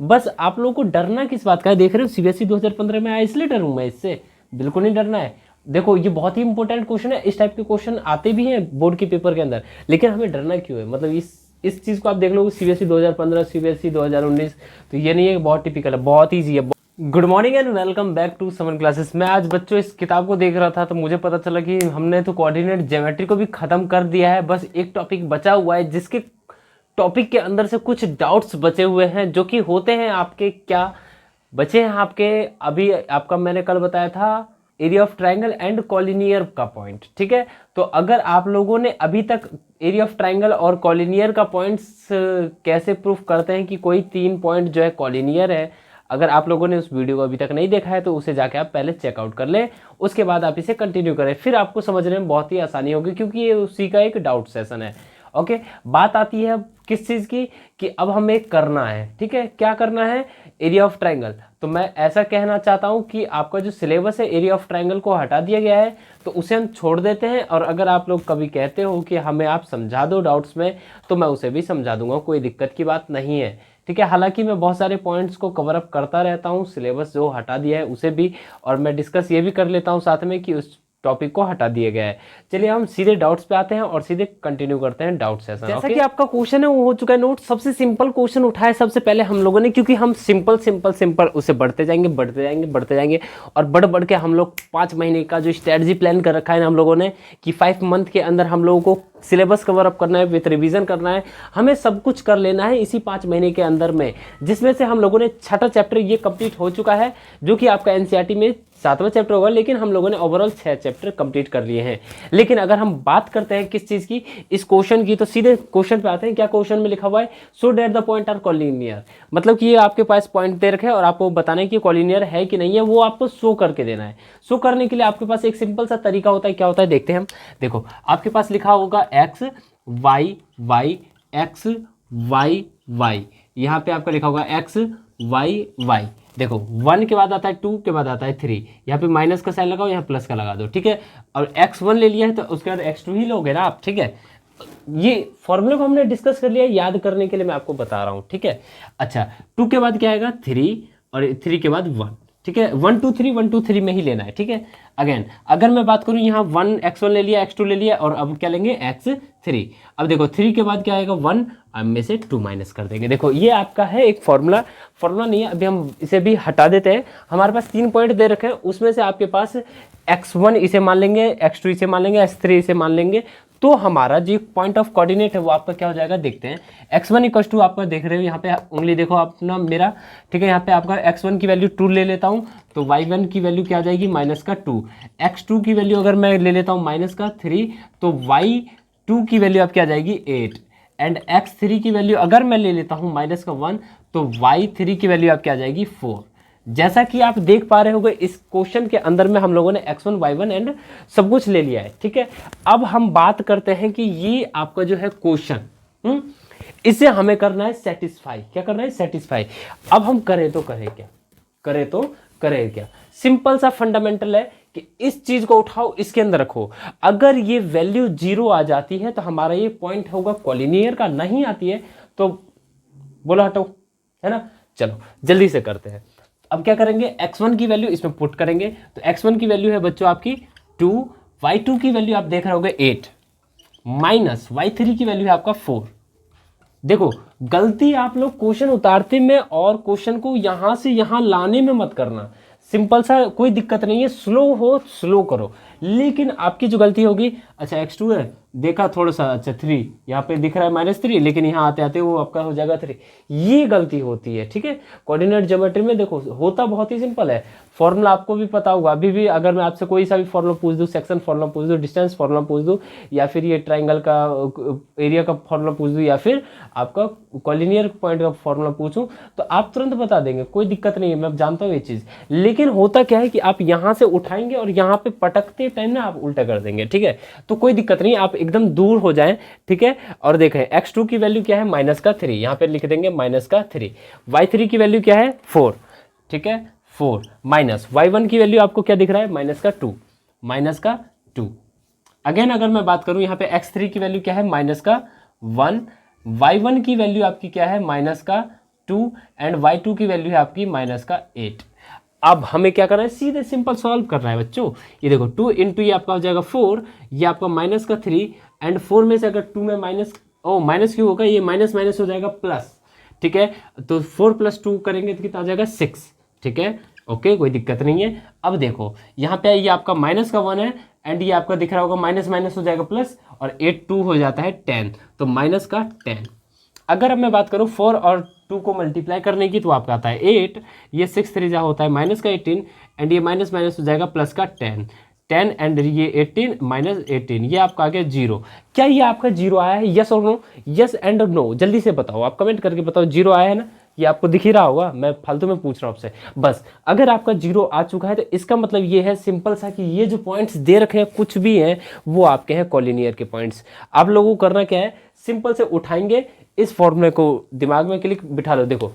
बस आप लोगों को डरना किस बात का है? देख रहे हो सीबीएसई 2015 में आया इसलिए डरूं मैं इससे? बिल्कुल नहीं डरना है। देखो ये बहुत ही इंपॉर्टेंट क्वेश्चन है, इस टाइप के क्वेश्चन आते भी हैं बोर्ड के पेपर के अंदर, लेकिन हमें डरना क्यों है? मतलब इस चीज़ को आप देख लो, सीबीएसई 2015, सीबीएसई 2019, तो ये नहीं है कि बहुत टिपिकल है, बहुत ईजी है। Good morning and welcome back to समन क्लासेस। मैं आज बच्चों इस किताब को देख रहा था तो मुझे पता चला कि हमने तो कोऑर्डिनेट ज्योमेट्री को भी खत्म कर दिया है, बस एक टॉपिक बचा हुआ है जिसके टॉपिक के अंदर से कुछ डाउट्स बचे हुए हैं, जो कि होते हैं आपके क्या बचे हैं आपके, अभी आपका मैंने कल बताया था area of triangle and collinear का पॉइंट, ठीक है। तो अगर आप लोगों ने अभी तक एरिया ऑफ ट्राइंगल और कॉलिनियर का पॉइंट्स कैसे प्रूफ करते हैं कि कोई 3 पॉइंट जो है कॉलिनियर है, अगर आप लोगों ने उस वीडियो को अभी तक नहीं देखा है तो उसे जाके आप पहले चेकआउट कर लें, उसके बाद आप इसे कंटिन्यू करें, फिर आपको समझने में बहुत ही आसानी होगी, क्योंकि ये उसी का एक डाउट सेशन है। ओके, बात आती है किस चीज़ की कि अब हमें करना है, ठीक है, क्या करना है? Area of triangle. तो मैं ऐसा कहना चाहता हूं कि आपका जो सिलेबस है एरिया ऑफ ट्राइंगल को हटा दिया गया है, तो उसे हम छोड़ देते हैं, और अगर आप लोग कभी कहते हो कि हमें आप समझा दो डाउट्स में, तो मैं उसे भी समझा दूंगा, कोई दिक्कत की बात नहीं है, ठीक है। हालांकि मैं बहुत सारे पॉइंट्स को कवर अप करता रहता हूँ, सिलेबस जो हटा दिया है उसे भी, और मैं डिस्कस ये भी कर लेता हूँ साथ में कि उस टॉपिक को हटा दिया गया है। चलिए हम सीधे डाउट्स पे आते हैं और सीधे कंटिन्यू करते हैं डाउट सेशन। जैसा कि आपका क्वेश्चन है वो हो चुका है नोट, सबसे सिंपल क्वेश्चन उठाया सबसे पहले हम लोगों ने, क्योंकि हम सिंपल सिंपल सिंपल उसे बढ़ते जाएंगे बढ़ते जाएंगे बढ़ते जाएंगे, और बढ़ बढ़ के हम लोग 5 महीने का जो स्ट्रेटजी प्लान कर रखा है ना हम लोगों ने, कि 5 मंथ के अंदर हम लोगों को सिलेबस कवर अप करना है, विथ रिवीजन करना है, हमें सब कुछ कर लेना है इसी 5 महीने के अंदर में, जिसमें से हम लोगों ने 6ठा चैप्टर ये कंप्लीट हो चुका है, जो कि आपका एनसीईआरटी में 7वां चैप्टर होगा, लेकिन हम लोगों ने ओवरऑल 6 चैप्टर कंप्लीट कर लिए हैं। लेकिन अगर हम बात करते हैं किस चीज़ की, इस क्वेश्चन की, तो सीधे क्वेश्चन पे आते हैं। क्या क्वेश्चन में लिखा हुआ है? So that the point are collinear, मतलब कि ये आपके पास पॉइंट दे रखे हैं और आपको बताना है कि कॉलिनियर है कि नहीं है, वो आपको शो करके देना है। शो करने के लिए आपके पास एक सिंपल सा तरीका होता है, क्या होता है देखते हैं हम। देखो आपके पास लिखा होगा x y y, x y y, यहाँ पे आपका लिखा होगा एक्स वाई वाई। देखो 1 के बाद आता है 2, के बाद आता है 3, यहाँ पे माइनस का साइन लगाओ, यहाँ प्लस का लगा दो, ठीक है। और x1 ले लिया है तो उसके बाद x2 ही लोगे ना आप, ठीक है। ये फॉर्मूले को हमने डिस्कस कर लिया, याद करने के लिए मैं आपको बता रहा हूँ, ठीक है। अच्छा 2 के बाद क्या आएगा? 3, और 3 के बाद 1, ठीक है। 1 2 3 1 2 3 में ही लेना है, ठीक है। अगेन अगर मैं बात करूँ, यहाँ 1 x1 ले लिया, x2 ले लिया, और अब क्या लेंगे? x3। अब देखो 3 के बाद क्या आएगा? 1, अब में से 2 माइनस कर देंगे। देखो ये आपका है एक फॉर्मूला नहीं है, अभी हम इसे भी हटा देते हैं। हमारे पास 3 पॉइंट दे रखे हैं, उसमें से आपके पास x1 इसे मान लेंगे, x2 इसे मान लेंगे, x3 इसे मान लेंगे, तो हमारा जो पॉइंट ऑफ कोऑर्डिनेट है वो आपका क्या हो जाएगा देखते हैं। x1 इक्वल टू, आपका देख रहे हो यहाँ पे उंगली देखो अपना मेरा, ठीक है। यहाँ पे आपका x1 की वैल्यू 2 ले लेता हूँ, तो y1 की वैल्यू क्या आ जाएगी? -2। x2 की वैल्यू अगर मैं ले लेता हूँ -3, तो y2 की वैल्यू आपकी आ जाएगी 8, एंड x3 की वैल्यू अगर मैं ले लेता हूँ -1, तो y3 की वैल्यू आपकी आ जाएगी 4। जैसा कि आप देख पा रहे होंगे इस क्वेश्चन के अंदर में हम लोगों ने x1 y1 एंड सब कुछ ले लिया है, ठीक है। अब हम बात करते हैं कि ये आपका जो है क्वेश्चन, इसे हमें करना है सेटिस्फाई। क्या करना है? सेटिस्फाई। अब हम करें तो करें क्या? करें क्या? सिंपल सा फंडामेंटल है कि इस चीज को उठाओ, इसके अंदर रखो, अगर ये वैल्यू 0 आ जाती है तो हमारा ये पॉइंट होगा कॉलिनियर का, नहीं आती है तो बोला हटो, है ना। चलो जल्दी से करते हैं। अब क्या करेंगे? x1 की वैल्यू इसमें पुट करेंगे, तो x1 की वैल्यू है बच्चों आपकी 2, y2 की वैल्यू आप देख रहे होगे 8, माइनस y3 की वैल्यू है आपका 4। देखो गलती आप लोग क्वेश्चन उतारते में और क्वेश्चन को यहां से यहां लाने में मत करना, सिंपल सा, कोई दिक्कत नहीं है, स्लो हो स्लो करो, लेकिन आपकी जो गलती होगी, अच्छा x2 है देखा थोड़ा सा, अच्छा 3 यहाँ पे दिख रहा है -3, लेकिन यहाँ आते आते वो आपका हो जाएगा 3, ये गलती होती है, ठीक है। कोऑर्डिनेट ज्योमेट्री में देखो होता बहुत ही सिंपल है, फॉर्मूला आपको भी पता होगा। अभी भी अगर मैं आपसे कोई सा भी फॉर्मूला पूछ दूँ, सेक्शन फॉर्मूला पूछ दूँ, डिस्टेंस फॉर्मूला पूछ दूँ, या फिर ये ट्राइंगल का एरिया का फॉर्मूला पूछ दूँ, या फिर आपका कॉलिनियर पॉइंट का फॉर्मूला पूछूं, तो आप तुरंत बता देंगे, कोई दिक्कत नहीं है, मैं जानता हूँ ये चीज़। लेकिन होता क्या है कि आप यहाँ से उठाएंगे और यहाँ पे पटकते टाइम ना आप उल्टा कर देंगे, ठीक है। तो कोई दिक्कत नहीं, आप एकदम दूर हो जाएं, ठीक है। और देखें x2 की वैल्यू क्या है? -3, यहाँ पे लिख देंगे -3, y3 की वैल्यू क्या है? 4, ठीक है, 4, माइनस y1 की वैल्यू आपको क्या दिख रहा है? -2। अगेन अगर मैं बात करूं यहाँ पे x3 की वैल्यू क्या है? -1, y1 की वैल्यू आपकी क्या है? 2 एंड y2 की वैल्यू है आपकी -8। अब हमें क्या करना है, सीधे सिंपल सॉल्व करना है बच्चों। ये देखो 2 इंटू ये आपका हो जाएगा 4, ये आपका -3 एंड 4 में से अगर 2 में माइनस क्यों होगा, ये माइनस माइनस हो जाएगा प्लस, ठीक है। तो 4 + 2 करेंगे तो कितना आ जाएगा 6, ठीक है, ओके, कोई दिक्कत नहीं है। अब देखो यहाँ पे ये आपका माइनस का 1 है एंड ये आपका दिख रहा होगा माइनस माइनस हो जाएगा प्लस, और 8 2 हो जाता है 10, तो माइनस का 10। अगर अब मैं बात करूँ 4 और 2 को मल्टीप्लाई करने की, तो आपका आता है 8, ये 6 3 होता है माइनस का 18 एंड ये माइनस माइनस हो जाएगा प्लस का 10 एंड ये 18 -18, ये आपका आ गया 0। क्या ये आपका 0 आया है, यस और नो? यस एंड नो, जल्दी से बताओ, आप कमेंट करके बताओ 0 आया है ना। ये आपको दिख ही रहा होगा, मैं फालतू में पूछ रहा हूँ आपसे। बस अगर आपका 0 आ चुका है तो इसका मतलब ये है सिंपल सा कि ये जो पॉइंट्स दे रखे हैं कुछ भी हैं वो आपके हैं कॉलिनियर के पॉइंट्स। आप लोगों को करना क्या है, सिंपल से उठाएंगे, इस फॉर्मूले को दिमाग में क्लिक बिठा लो। देखो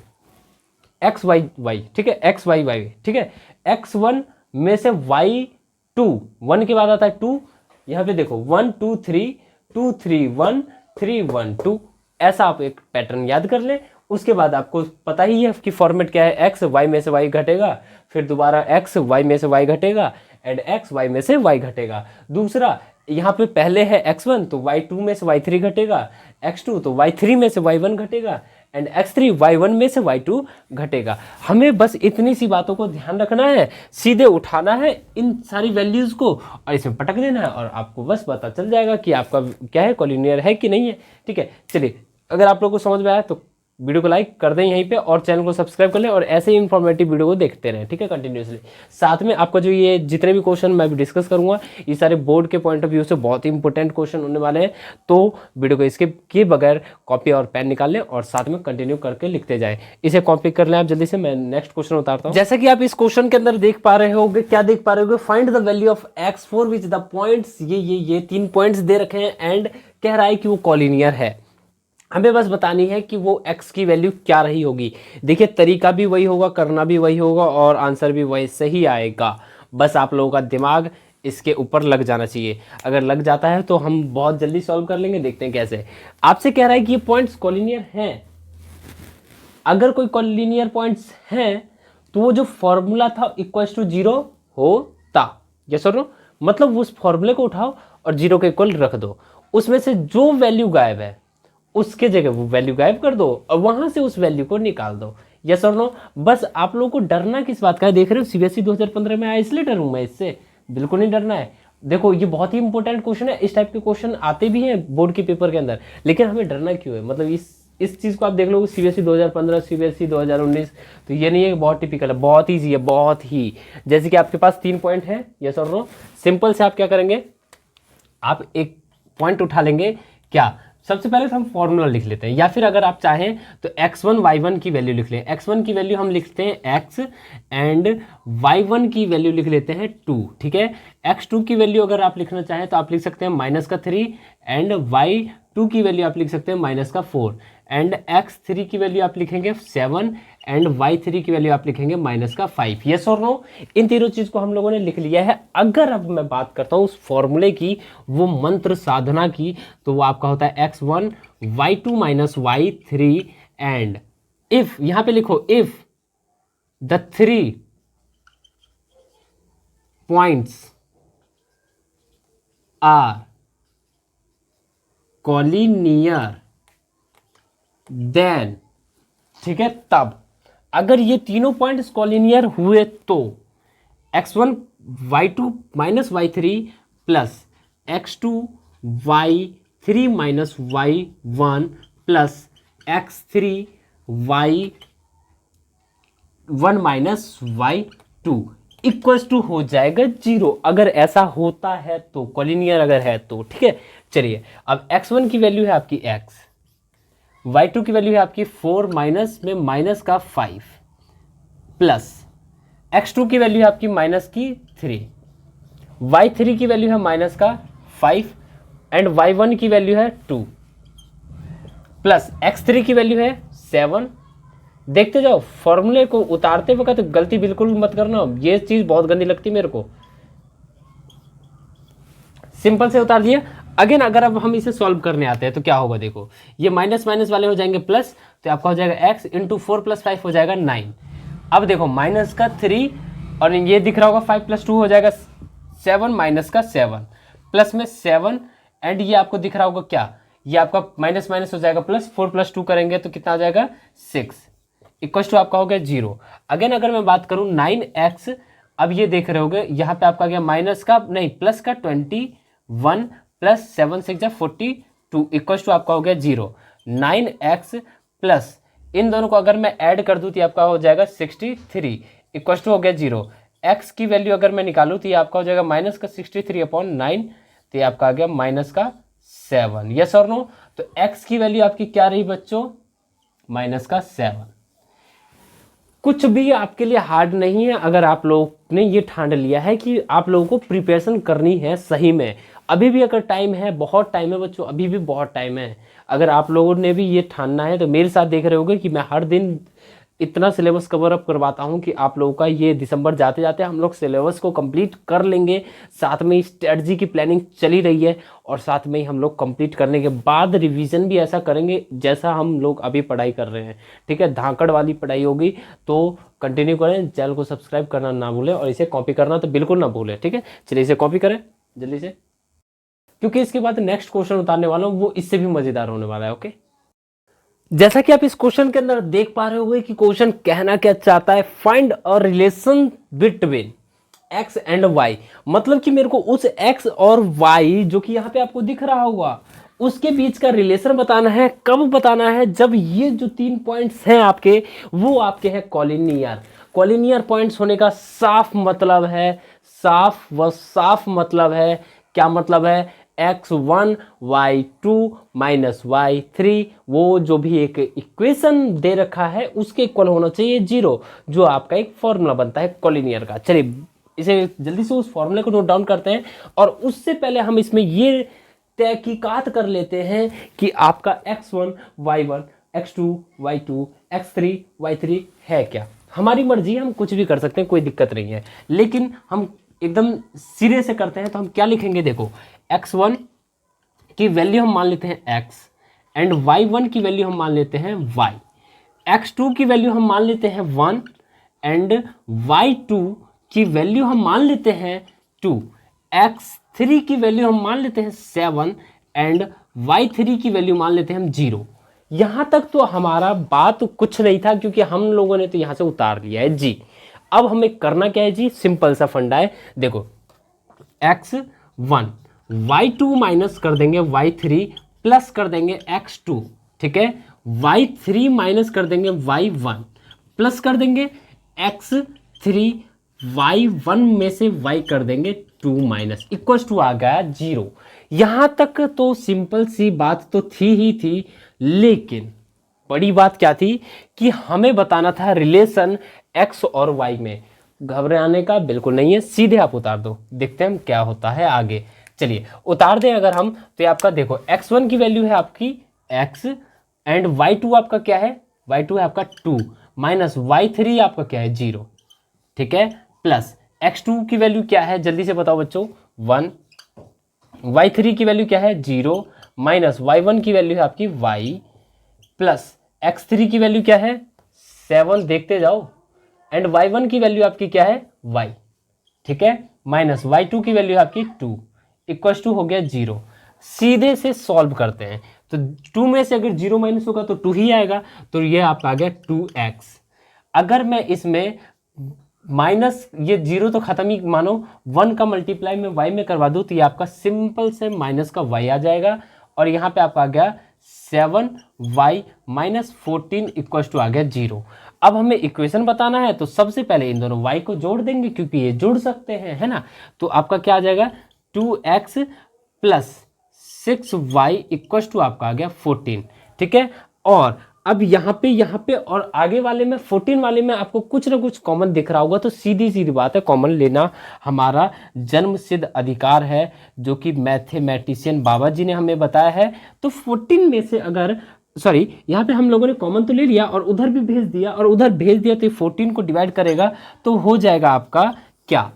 एक्स वाई वाई, ठीक है, एक्स वाई वाई, ठीक है, x1 में से y2, 1 के बाद आता है 2, यहाँ पे देखो 1 2 3 2 3 1 3 1 2, ऐसा आप एक पैटर्न याद कर लें। उसके बाद आपको पता ही है कि फॉर्मेट क्या है, x y में से y घटेगा, फिर दोबारा x y में से y घटेगा एंड x y में से y घटेगा। दूसरा यहाँ पे पहले है x1 तो y2 में से y3 घटेगा, x2 तो y3 में से y1 घटेगा एंड x3 y1 में से y2 घटेगा। हमें बस इतनी सी बातों को ध्यान रखना है, सीधे उठाना है इन सारी वैल्यूज़ को और इसमें पटक देना है और आपको बस पता चल जाएगा कि आपका क्या है, कॉलिनियर है कि नहीं है, ठीक है। चलिए, अगर आप लोगों को समझ में आया तो वीडियो को लाइक कर दें यहीं पे और चैनल को सब्सक्राइब कर लें और ऐसे ही इन्फॉर्मेटिव वीडियो को देखते रहें, ठीक है, कंटिन्यूसली। साथ में आपका जो ये जितने भी क्वेश्चन मैं भी डिस्कस करूंगा, ये सारे बोर्ड के पॉइंट ऑफ व्यू से बहुत ही इंपॉर्टेंट क्वेश्चन होने वाले हैं, तो वीडियो को इसके किए बगैर कॉपी और पेन निकाल लें और साथ में कंटिन्यू करके लिखते जाए। इसे कॉपी कर लें आप जल्दी से, मैं नेक्स्ट क्वेश्चन उतारता हूँ। जैसा कि आप इस क्वेश्चन के अंदर देख पा रहे होगे, क्या देख पा रहे होगे, find the value of x for which the points, ये 3 पॉइंट्स दे रखे हैं एंड कह रहा है कि वो कॉलिनियर है। हमें बस बतानी है कि वो x की वैल्यू क्या रही होगी। देखिए तरीका भी वही होगा, करना भी वही होगा और आंसर भी वैसे ही आएगा। बस आप लोगों का दिमाग इसके ऊपर लग जाना चाहिए। अगर लग जाता है तो हम बहुत जल्दी सॉल्व कर लेंगे। देखते हैं कैसे। आपसे कह रहा है कि ये पॉइंट्स कॉलिनियर हैं। अगर कोई कॉलिनियर पॉइंट्स हैं तो वो जो फॉर्मूला था इक्वल्स टू 0 होता। यस और नो? मतलब उस फॉर्मूले को उठाओ और 0 के इक्वल रख दो, उसमें से जो वैल्यू गायब है उसके जगह वो वैल्यू गायब कर दो और वहां से उस वैल्यू को निकाल दो। यस और नो? बस आप लोगों को डरना किस बात का है? देख रहे हो सीबीएसई 2015 में आया, इसलिए डरूं मैं इससे? बिल्कुल नहीं डरना है। देखो ये बहुत ही इंपॉर्टेंट क्वेश्चन है, इस टाइप के क्वेश्चन आते भी हैं बोर्ड के पेपर के अंदर, लेकिन हमें डरना क्यों है? मतलब इस चीज को आप देख लो, सीबीएसई 2015, सीबीएसई 2019, तो ये नहीं है कि बहुत टिपिकल है, बहुत ईजी है, बहुत ही। जैसे कि आपके पास 3 पॉइंट है, यस और नो? सिंपल से आप क्या करेंगे, आप एक पॉइंट उठा लेंगे। क्या? सबसे पहले तो हम फॉर्मूला लिख लेते हैं, या फिर अगर आप चाहें तो x1 y1 की वैल्यू लिख लें। x1 की वैल्यू हम लिखते हैं x एंड y1 की वैल्यू लिख लेते हैं 2, ठीक है। x2 की वैल्यू अगर आप लिखना चाहें तो आप लिख सकते हैं -3 एंड y2 की वैल्यू आप लिख सकते हैं -4 एंड x3 की वैल्यू आप लिखेंगे 7 एंड y3 की वैल्यू आप लिखेंगे -5। यस और नो? इन तीनों चीज को हम लोगों ने लिख लिया है। अगर अब मैं बात करता हूं उस फॉर्मूले की, वो मंत्र साधना की, तो वो आपका होता है x1 y2 y3 and if, यहां पे लिखो if the 3 points are collinear then, ठीक है, तब अगर ये तीनों पॉइंट्स कॉलिनियर हुए तो x1 y2 y3 plus x2 y3 y1 plus x3 y1 y2 equals to हो जाएगा 0। अगर ऐसा होता है तो, कॉलिनियर अगर है तो, ठीक है। चलिए, अब x1 की वैल्यू है आपकी x, y2 की वैल्यू है आपकी 4 माइनस में माइनस का 5 प्लस x2 की वैल्यू है आपकी -3, y3 की वैल्यू है -5 एंड y1 की वैल्यू है 2 प्लस x3 की वैल्यू है 7। देखते जाओ, फॉर्मूले को उतारते वक्त गलती बिल्कुल मत करना, ये चीज बहुत गंदी लगती मेरे को। सिंपल से उतार दिया। अगेन अगर अब हम इसे सॉल्व करने आते हैं तो क्या होगा, देखो ये माइनस माइनस वाले हो जाएंगे प्लस, तो तो आपका हो जाएगा x इंटू 4 + 5 हो जाएगा 9। अब देखो माइनस का 3 और ये दिख रहा होगा 5 + 2 हो जाएगा 7 माइनस का 7 प्लस में 7 एंड ये आपको दिख रहा होगा क्या, ये आपका माइनस माइनस हो जाएगा प्लस, 4 + 2 करेंगे तो कितना आ जाएगा 6 इक्वल टू आपका हो गया 0। अगेन अगर मैं बात करूं 9x, अब ये देख रहे होगे यहाँ पे आपका गया माइनस का नहीं प्लस का 21 प्लस 7 6 जा 42 इक्वल टू आपका हो गया 0। 9x प्लस इन दोनों को अगर मैं ऐड कर दूं तो आपका हो जाएगा 63 इक्वल टू हो गया 0। x की वैल्यू अगर मैं निकालूं तो ये आपका हो जाएगा माइनस का 63/9, तो ये आपका आ गया माइनस का 7। यस और नो? तो x की वैल्यू आपकी क्या रही बच्चों, माइनस का 7। कुछ भी आपके लिए हार्ड नहीं है अगर आप लोग ने ये ठान लिया है कि आप लोगों को प्रिपरेशन करनी है सही में। अभी भी अगर टाइम है, बहुत टाइम है बच्चों, अभी भी बहुत टाइम है। अगर आप लोगों ने भी ये ठानना है तो मेरे साथ देख रहे होगे कि मैं हर दिन इतना सिलेबस कवर अप करवाता हूं कि आप लोगों का ये दिसंबर जाते जाते हम लोग सिलेबस को कंप्लीट कर लेंगे। साथ में स्ट्रेटजी की प्लानिंग चली रही है और साथ में ही हम लोग कंप्लीट करने के बाद रिवीजन भी ऐसा करेंगे जैसा हम लोग अभी पढ़ाई कर रहे हैं। ठीक है, धाकड़ वाली पढ़ाई होगी तो कंटिन्यू करें। चैनल को सब्सक्राइब करना ना भूलें और इसे कॉपी करना तो बिल्कुल ना भूलें। ठीक है, चलिए इसे कॉपी करें जल्दी से, क्योंकि इसके बाद नेक्स्ट क्वेश्चन उतारने वाला हूँ वो इससे भी मजेदार होने वाला है। ओके, जैसा कि आप इस क्वेश्चन के अंदर देख पा रहे होंगे कि क्वेश्चन कहना क्या चाहता है, find a relation between x and y। मतलब कि मेरे को उस x और y जो कि यहाँ पे आपको दिख रहा होगा उसके बीच का रिलेशन बताना है। कब बताना है? जब ये जो 3 पॉइंट्स हैं आपके वो आपके हैं कॉलिनियर। कॉलिनियर पॉइंट्स होने का साफ मतलब है, साफ मतलब है, क्या मतलब है, x1 y2 माइनस y3 वो जो भी एक इक्वेशन दे रखा है उसके इक्वल होना चाहिए 0, जो आपका एक फॉर्मूला बनता है कॉलिनियर का। चलिए इसे जल्दी से उस फॉर्मूले को नोट डाउन करते हैं और उससे पहले हम इसमें ये तहकीकात कर लेते हैं कि आपका x1 y1 x2 y2 x3 y3 है क्या। हमारी मर्जी, हम कुछ भी कर सकते हैं, कोई दिक्कत नहीं है, लेकिन हम एकदम सिरे से करते हैं तो हम क्या लिखेंगे, देखो x1 की वैल्यू हम मान लेते हैं x एंड y1 की वैल्यू हम मान लेते हैं y, x2 की वैल्यू हम मान लेते हैं 1 एंड y2 की वैल्यू हम मान लेते हैं 2, x3 की वैल्यू हम मान लेते हैं 7 एंड y3 की वैल्यू मान लेते हैं हम 0। यहां तक तो हमारा बात कुछ नहीं था क्योंकि हम लोगों ने तो यहां से उतार लिया है जी। अब हमें करना क्या है जी, सिंपल सा फंडा है। देखो x1 y2 माइनस कर देंगे y3 प्लस कर देंगे x2, ठीक है, y3 माइनस कर देंगे y1 प्लस कर देंगे x3 y1 में से y कर देंगे 2 माइनस इक्वल टू आ गया 0। यहां तक तो सिंपल सी बात तो थी ही थी, लेकिन बड़ी बात क्या थी कि हमें बताना था रिलेशन x और y में। घबराने का बिल्कुल नहीं है, सीधे आप उतार दो, देखते हैं क्या होता है आगे। चलिए उतार दें अगर हम, तो ये आपका देखो x1 की वैल्यू है आपकी x एंड y2 आपका क्या है, y2 है आपका 2 माइनस y3 आपका क्या है 0, ठीक है, प्लस x2 की वैल्यू क्या है जल्दी से बताओ बच्चों 1, y3 की वैल्यू क्या है 0 माइनस y1 की वैल्यू है आपकी y प्लस x3 की वैल्यू क्या है 7, देखते जाओ, एंड y1 की वैल्यू आपकी क्या है y, ठीक है, माइनस y2 की वैल्यू आपकी 2 इक्वल टू हो गया 0। सीधे से सॉल्व करते हैं तो 2 में से अगर 0 माइनस होगा तो 2 ही आएगा, तो ये आपका आ गया 2x। अगर मैं इसमें माइनस ये 0 तो खत्म ही मानो, 1 का मल्टीप्लाई में y में करवा दूं तो ये आपका सिंपल से माइनस का y आ जाएगा और यहाँ पे आपका आ गया 7y माइनस 14 इक्वल टू आ गया 0। अब हमें इक्वेशन बताना है तो सबसे पहले इन दोनों y को जोड़ देंगे क्योंकि ये जुड़ सकते हैं, है ना। तो आपका क्या आ जाएगा 2x plus 6y equal to आपका आ गया 14, ठीक है। और अब यहाँ पे और आगे वाले में 14 वाले में आपको कुछ ना कुछ कॉमन दिख रहा होगा, तो सीधी सीधी बात है कॉमन लेना हमारा जन्म सिद्ध अधिकार है जो कि मैथमेटिशियन बाबा जी ने हमें बताया है। तो 14 में से अगर यहाँ पे हम लोगों ने कॉमन तो ले लिया और उधर भी भेज दिया और उधर भेज दिया, तो 14 को डिवाइड करेगा तो हो जाएगा आपका क्या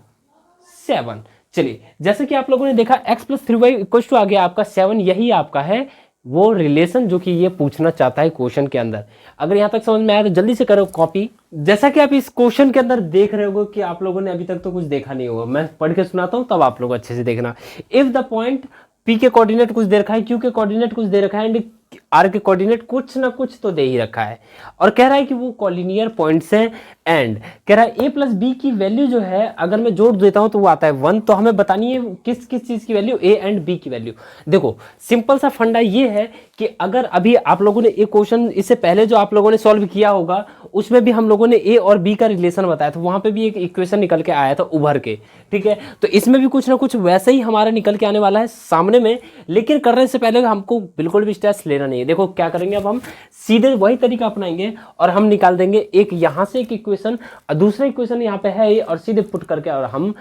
7। चलिए जैसे कि आप लोगों ने देखा x plus 3y equal to आ गया आपका 7, यही आपका है वो रिलेशन जो कि ये पूछना चाहता है क्वेश्चन के अंदर। अगर यहाँ तक समझ में आया तो जल्दी से करो कॉपी। जैसा कि आप इस क्वेश्चन के अंदर देख रहे होगे कि आप लोगों ने अभी तक तो कुछ देखा नहीं होगा, मैं पढ़ के सुनाता हूँ तब आप लोग अच्छे से देखना। इफ द पॉइंट पी के कोऑर्डिनेट कुछ दे रखा है, क्यू के कोऑर्डिनेट कुछ दे रखा है, एंड आर के कोऑर्डिनेट कुछ ना कुछ तो दे ही रखा है, और कह रहा है कि वो कॉलिनियर पॉइंट्स हैं, एंड कह रहा है ए प्लस बी की वैल्यू जो है अगर मैं जोड़ देता हूं तो वो आता है 1। तो हमें बतानी है किस किस चीज की वैल्यू, ए एंड बी की वैल्यू। देखो सिंपल सा फंडा ये है कि अगर अभी आप लोगों ने एक क्वेश्चन इससे पहले जो आप लोगों ने सॉल्व किया होगा उसमें भी हम लोगों ने ए और बी का रिलेशन बताया था, वहां पे भी एक इक्वेशन निकल के आया था उभर के, ठीक है। तो इसमें भी कुछ ना कुछ वैसा ही हमारा निकल के आने वाला है सामने में, लेकिन करने से पहले हमको बिल्कुल भी स्ट्रेस लेना नहीं है। देखो क्या करेंगे, अब हम सीधे वही तरीका अपनाएंगे और हम निकाल देंगे एक यहां से एक इक्वेशन और दूसरा इक्वेशन यहाँ पे है और सीधे पुट करके, और हम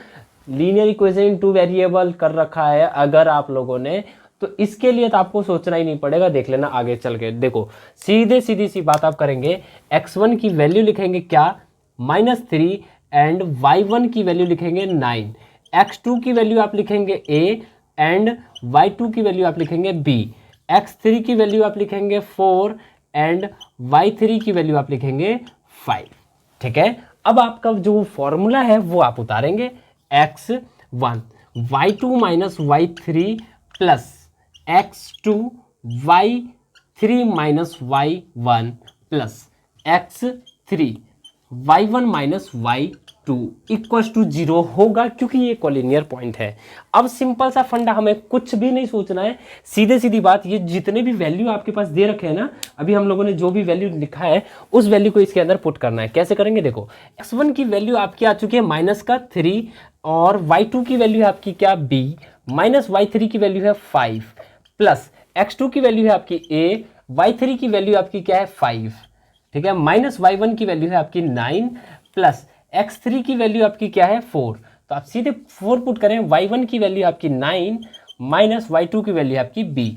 linear equation in two variable कर रखा है अगर आप लोगों ने, तो इसके लिए तो आपको सोचना ही नहीं पड़ेगा, देख लेना आगे चल के। देखो सीधे सीधी सी बात आप करेंगे, x1 की वैल्यू लिखेंगे क्या, -3, एंड y1 की वैल्यू लिखेंगे 9, x2 की वैल्यू आप लिखेंगे a, एंड y2 की वैल्यू आप लिखेंगे b, x3 की वैल्यू आप लिखेंगे 4, एंड y3 की वैल्यू आप लिखेंगे 5, ठीक है। अब आपका जो फॉर्मूला है वो आप उतारेंगे, x1 y2 minus y3 plus x2 y3 minus y1 plus x3 y1 minus y2 equal to 0 होगा, क्योंकि ये कॉलिनियर पॉइंट है। अब सिंपल सा फंडा, हमें कुछ भी नहीं सोचना है, सीधे सीधी बात, ये जितने भी वैल्यू आपके पास दे रखे हैं ना, अभी हम लोगों ने जो भी वैल्यू लिखा है उस वैल्यू को इसके अंदर पुट करना है। कैसे करेंगे, देखो x1 की वैल्यू आपकी आ चुकी है -3, और y2 की वैल्यू है आपकी क्या b, माइनस y3 की वैल्यू है 5, प्लस x2 की वैल्यू है आपकी a, y3 की वैल्यू आपकी क्या है 5, ठीक है, माइनस y1 की वैल्यू है आपकी 9, प्लस x3 की वैल्यू आपकी क्या है 4। तो आप सीधे 4 पुट करें, y1 की वैल्यू आपकी 9 माइनस y2 की वैल्यू आपकी b,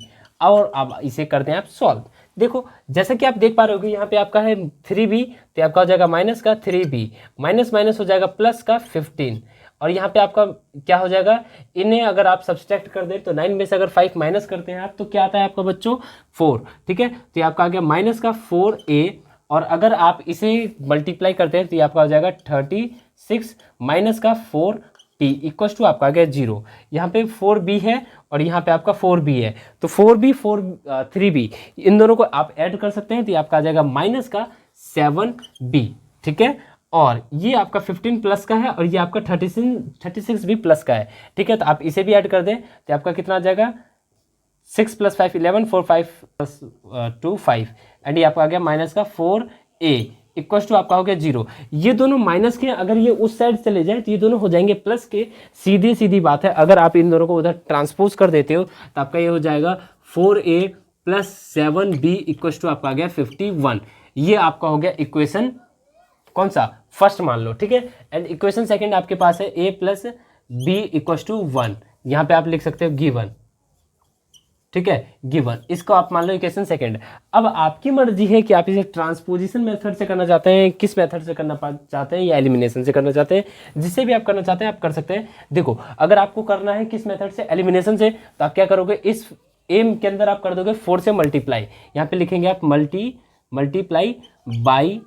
और अब इसे करते हैं आप सॉल्व। देखो जैसा कि आप देख पा रहे हो यहाँ पे आपका है 3b, तो आपका हो जाएगा माइनस का 3b, माइनस माइनस हो जाएगा प्लस का 15, और यहाँ पे आपका क्या हो जाएगा, इन्हें अगर आप सब्सट्रैक्ट कर दें तो 9 में से अगर 5 माइनस करते हैं आप तो क्या आता है आपका बच्चों 4, ठीक है। तो ये आपका आ गया माइनस का 4a, और अगर आप इसे मल्टीप्लाई करते हैं तो ये आपका हो जाएगा 36 माइनस का 4p इक्वल टू आपका आ गया 0। यहाँ पे 4b है और यहाँ पे आपका 4b है, तो 4b 3b इन दोनों को आप ऐड कर सकते हैं, तो ये आपका आ जाएगा माइनस का 7b, ठीक है। और ये आपका 15 प्लस का है और ये आपका 36 भी प्लस का है, ठीक है। तो आप इसे भी ऐड कर दें तो आपका कितना आ जाएगा 6 + 5 11, 4 5 + 2 5, एंड ये आपका आ गया माइनस का 4a इक्वल टू आपका हो गया 0। ये दोनों माइनस के, अगर ये उस साइड चले जाए तो ये दोनों हो जाएंगे प्लस के, सीधी सीधी बात है। अगर आप इन दोनों को उधर ट्रांसपोज कर देते हो तो आपका ये हो जाएगा 4a + 7b इक्वल टू आपका आ गया 51। ये आपका हो गया इक्वेशन कौन सा, फर्स्ट मान लो, ठीक है। एंड इक्वेशन सेकंड आपके पास है a + b इक्वल टू 1, यहाँ पे आप लिख सकते हो गिवन, ठीक है, गिवन, इसको आप मान लो इक्वेशन सेकंड। अब आपकी मर्जी है कि आप इसे ट्रांसपोजिशन मेथड से करना चाहते हैं, किस मेथड से करना चाहते हैं, या एलिमिनेशन से करना चाहते हैं, जिससे भी आप करना चाहते हैं आप कर सकते हैं। देखो अगर आपको करना है किस मेथड से, एलिमिनेशन से, तो आप क्या करोगे, इस एम के अंदर आप कर दोगे 4 से मल्टीप्लाई, यहाँ पे लिखेंगे आप multiply by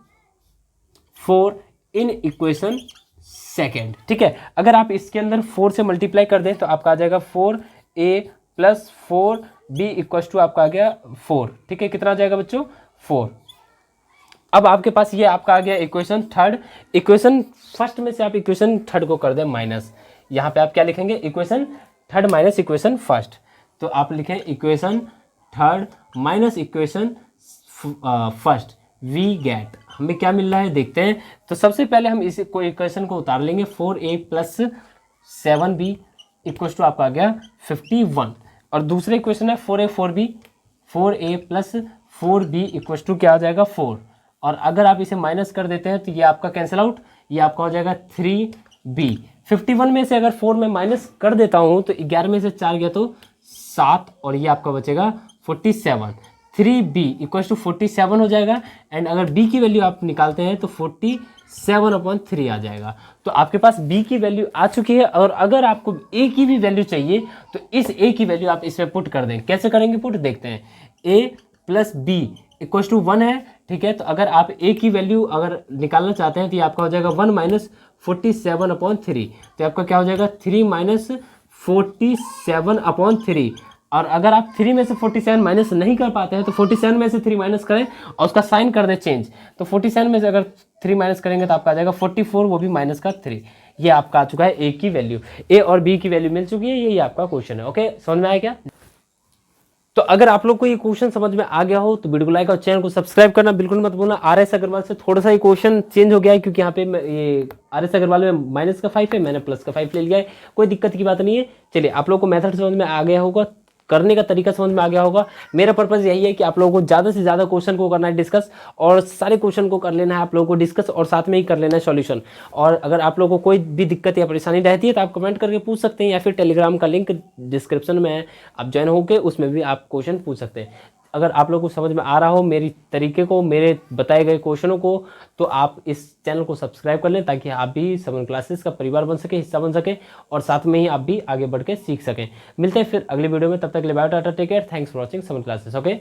4 in equation second, ठीक है। अगर आप इसके अंदर 4 से मल्टीप्लाई कर दें तो आपका आ जाएगा 4a + 4b इक्वल टू आपका आ गया 4, ठीक है। कितना आ जाएगा बच्चों 4। अब आपके पास ये आपका आ गया इक्वेशन थर्ड। इक्वेशन फर्स्ट में से आप इक्वेशन थर्ड को कर दें माइनस, यहाँ पे आप क्या लिखेंगे, equation third minus equation first, तो आप लिखें equation third minus equation first, we get, हमें क्या मिल रहा है देखते हैं। तो सबसे पहले हम इस इक्वेशन को उतार लेंगे, 4a + 7b इक्वल टू आपका आ गया 51, और दूसरे इक्वेशन है 4a + 4b इक्वल टू क्या आ जाएगा 4, और अगर आप इसे माइनस कर देते हैं तो ये आपका कैंसिल आउट, ये आपका हो जाएगा 3b। 51 में से अगर 4 में माइनस कर देता हूँ तो 11 में से 4 गया तो 7, और ये आपका बचेगा 47, 3b इक्वल टू 47 हो जाएगा। एंड अगर b की वैल्यू आप निकालते हैं तो 47/3 आ जाएगा। तो आपके पास b की वैल्यू आ चुकी है, और अगर आपको a की भी वैल्यू चाहिए तो इस a की वैल्यू आप इसमें पुट कर दें। कैसे करेंगे पुट, देखते हैं। a plus b equal to 1 है, ठीक है। तो अगर आप a की वैल्यू अगर निकालना चाहते हैं तो ये आपका हो जाएगा 1 माइनस 47/3, तो आपका क्या हो जाएगा 3 माइनस 47/3। और अगर आप 3 में से 47 माइनस नहीं कर पाते हैं तो 47 में से 3 माइनस करें और उसका साइन कर दें चेंज, तो 47 में से अगर 3 माइनस करेंगे तो आपका आ जाएगा 44, वो भी माइनस का 3। ये आपका आ चुका है ए की वैल्यू, ए और बी की वैल्यू मिल चुकी है, यही आपका क्वेश्चन है। ओके, समझ में आया क्या? तो अगर आप लोग को ये क्वेश्चन समझ में आ गया हो तो वीडियो को लाइक और चैनल को सब्सक्राइब करना बिल्कुल मत भूलना। आर.एस. अग्रवाल से थोड़ा सा ये क्वेश्चन चेंज हो गया है, क्योंकि यहाँ पे ये आर.एस. अग्रवाल में माइनस का 5 है, मैंने प्लस का 5 ले लिया है, कोई दिक्कत की बात नहीं है। चलिए, आप लोग को मेथड समझ में आ गया होगा, करने का तरीका समझ में आ गया होगा। मेरा पर्पस यही है कि आप लोगों को ज़्यादा से ज़्यादा क्वेश्चन को करना है डिस्कस, और सारे क्वेश्चन को कर लेना है आप लोगों को डिस्कस, और साथ में ही कर लेना है सॉल्यूशन। और अगर आप लोगों को कोई भी दिक्कत या परेशानी रहती है तो आप कमेंट करके पूछ सकते हैं, या फिर टेलीग्राम का लिंक डिस्क्रिप्शन में है, आप ज्वाइन होकर उसमें भी आप क्वेश्चन पूछ सकते हैं। अगर आप लोगों को समझ में आ रहा हो मेरी तरीके को, मेरे बताए गए क्वेश्चनों को, तो आप इस चैनल को सब्सक्राइब कर लें, ताकि आप भी समन क्लासेस का परिवार बन सके, हिस्सा बन सके, और साथ में ही आप भी आगे बढ़ के सीख सकें। मिलते हैं फिर अगली वीडियो में, तब तक के लिए bye, tata, take care, thanks for watching समन क्लासेस। ओके।